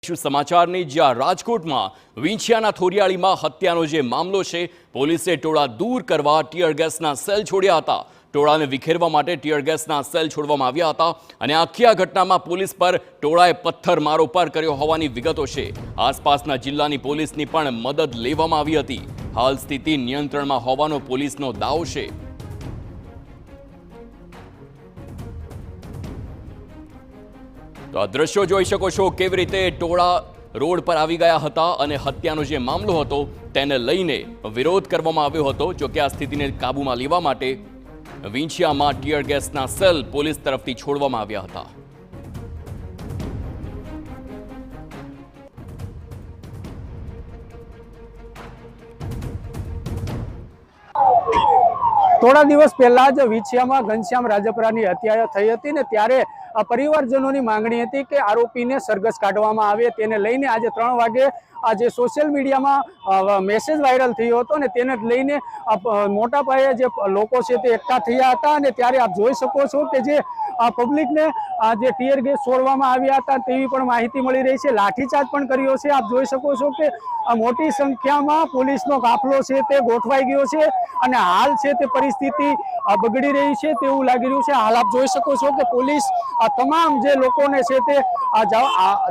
સમાચારની જ્યાં રાજકોટમાં વિંછિયાના થોરિયાળીમાં હત્યાનો જે મામલો છે, પોલીસે ટોળા દૂર કરવા ટીયર ગેસના સેલ છોડ્યા હતા। ટોળાને વિખેરવા માટે ટીયર ગેસના સેલ છોડવામાં આવ્યા હતા અને આખી આ ઘટનામાં પોલીસ પર ટોળાએ પથ્થરમારો પણ કર્યો હોવાની વિગતો છે। આસપાસના જિલ્લાની પોલીસની પણ મદદ લેવામાં આવી હતી। હાલ સ્થિતિ નિયંત્રણમાં હોવાનો પોલીસનો દાવો છે। તો આ દ્રશ્યો જોઈ શકો છો કેવી રીતે ટોળા રોડ પર આવી ગયા હતા અને હત્યાનો જે મામલો હતો તેને લઈને વિરોધ કરવામાં આવ્યો હતો। જો કે આ સ્થિતિને કાબૂમાં લેવા માટે વિંછિયામાં ટીયર ગેસના સેલ પોલીસ તરફથી છોડવામાં આવ્યા હતા। થોડા દિવસ પહેલા જ વિંછિયામાં ઘનશ્યામ રાજપરાની હત્યા થઈ હતી ને ત્યારે પરિવારજનોની માંગણી હતી કે આરોપીને સરઘસ કાઢવામાં આવે। તેને લઈને આજે 3 વાગે આજે સોશિયલ મીડિયામાં મેસેજ વાયરલ થયો હતો ને તેને લઈને મોટા પાયે જે લોકો છે તે એકઠા થયા હતા અને ત્યારે આપ જોઈ શકો છો કે જે પબ્લિકને જે ટીયર ગેસ છોડવામાં આવ્યા હતા તેવી પણ માહિતી મળી રહી છે। લાઠીચાર્જ પણ કર્યો છે। આપ જોઈ શકો છો કે મોટી સંખ્યામાં પોલીસનો કાફલો છે તે ગોઠવાઈ ગયો છે અને હાલ છે તે પરિસ્થિતિ બગડી રહી છે તેવું લાગી રહ્યું છે। હાલ આપ જોઈ શકો છો કે પોલીસ તમામ જે લોકોને છે તે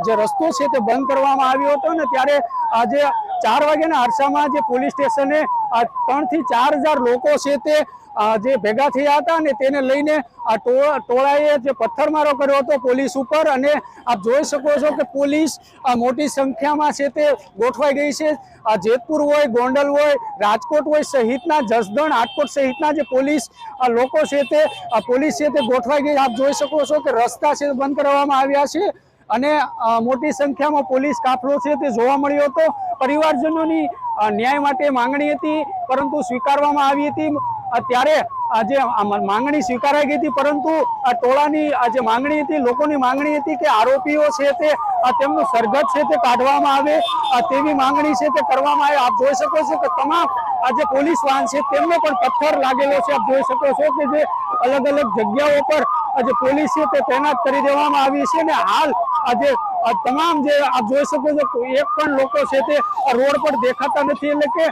જે રસ્તો છે તે બંધ કરવામાં આવ્યો હતો ને ત્યારે આજે 4 વાગ્યાના અરસામાં જે પોલીસ સ્ટેશને 3 થી 4000 લોકો છે તે જે ભેગા થયા હતા અને તેને લઈને ટોળાએ જે પથ્થરમારો કર્યો હતો પોલીસ ઉપર અને આપ જોઈ શકો છો કે પોલીસ મોટી સંખ્યામાં છે તે ગોઠવાઈ ગઈ છે। જેતપુર હોય, ગોંડલ હોય, રાજકોટ હોય સહિતના જસદણ, આટકોટ સહિતના જે પોલીસ લોકો છે તે પોલીસ છે તે ગોઠવાઈ ગઈ। આપ જોઈ શકો છો કે રસ્તા છે બંધ કરવામાં આવ્યા છે અને મોટી સંખ્યામાં પોલીસ કાફલો છે તે જોવા મળ્યો હતો। પરિવારજનોની ન્યાય માટે માંગણી હતી પરંતુ સ્વીકારવામાં આવી હતી। ત્યારે આજે માંગણી સ્વીકારાઈ ગઈ હતી પરંતુ ટોળાની જે માંગણી હતી, લોકોની માંગણી હતી કે આરોપીઓ છે તે તેમનું સરઘસ છે તે કાઢવામાં આવે તેવી માંગણી છે તે કરવામાં આવે। આપ જોઈ શકો છો કે તમામ જે પોલીસ વાહન છે તેમને પણ પથ્થર લાગેલો છે। આપ જોઈ શકો છો કે જે અલગ અલગ જગ્યાઓ પર જે પોલીસ છે તે તૈનાત કરી દેવામાં આવી છે અને હાલ આજે તમામ જે આપ જોઈ શકો છો એક પણ લોકો છે તે રોડ પર દેખાતા નથી। એટલે કે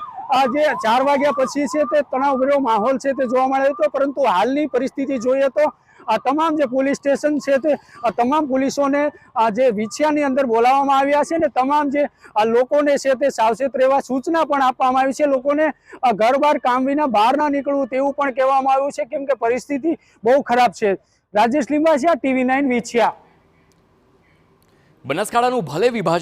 જે 4 વાગ્યા પછી છે તે તણાવભર્યો માહોલ છે તે જોવા મળ્યો હતો પરંતુ હાલની પરિસ્થિતિ જોઈએ તો તમામ જે પોલીસ સ્ટેશન છે તે તમામ પોલીસોને જે વિંછિયાની અંદર બોલાવવામાં આવ્યા છે ને તમામ જે લોકોને છે તે સાવચેત રહેવા સૂચના પણ આપવામાં આવી છે। લોકોને ઘર બહાર કામ વિના બહાર ના નીકળવું તેવું પણ કહેવામાં આવ્યું છે કેમ કે પરિસ્થિતિ બહુ ખરાબ છે। રાજેશ લિંબાસિયા, TV9 વિંછિયા। બનાસકાંઠાનું ભલે વિભાજન